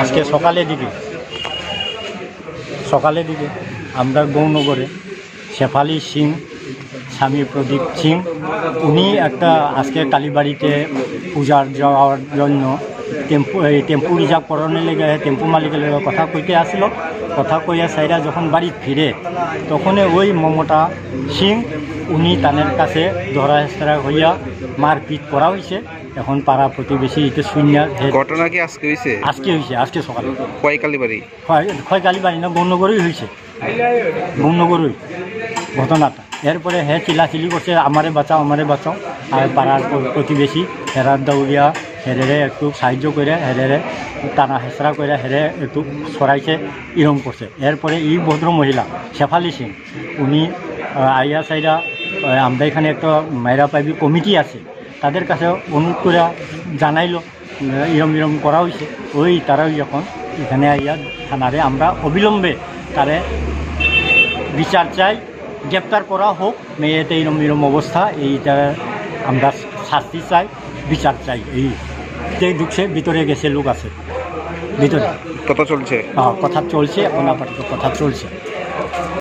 আজকে সকালের দিকে আমরা গৌরনগরে শেফালি সিং স্বামী প্রদীপ সিং উনি একটা আজকে কালীবাড়িতে পূজার যাওয়ার জন্য টেম্পু রিজার্ভ করানোর লেগে টেম্পু মালিকের লেগে কথা কইতে আসলো। কথা কইয়া সাইরা যখন বাড়ি ফিরে তখন ওই মমতা সিং উনি তানের কাছে ধরা হেস্তরা হইয়া মারপিট করা হয়েছে। এখন পাড়া প্রতিবেশী এটা শূন্য। ঘটনা কি আজকে হয়েছে? আজকে সকালে। কয় কালীবাড়ি? হয় কালীবাড়ি না, গৌরনগরই হয়েছে, গৌরনগরই ঘটনাটা। এরপরে চিলাচিলি করছে আমারে বাঁচাও। আর পাড়ার প্রতিবেশী হেরার দৌড়িয়া হেরে একটু সাহায্য করে হেরে টানা হেঁচড়া করে হেরে একটু সরাইছে, ইরম করছে। এরপরে এই ভদ্র মহিলা শেফালি সিং উনি আইয়া সাইরা আমরা এখানে একটা মায়েরা পাইবি কমিটি আছে, তাদের কাছে অনুরোধ করে জানাইলো ইরম করা হয়েছে। ওই তারাই যখন এখানে আইয়া থানারে আমরা অবিলম্বে তারে বিচার চাই, গ্রেপ্তার করা হোক। মেয়েতে ইরম অবস্থা, এইটা আমরা শাস্তি চাই, বিচার চাই। এই ঢুকছে, ভিতরে গেছে, লোক আছে ভিতরে। কথা চলছে? কথা চলছে, এখন আপাতত কথা চলছে।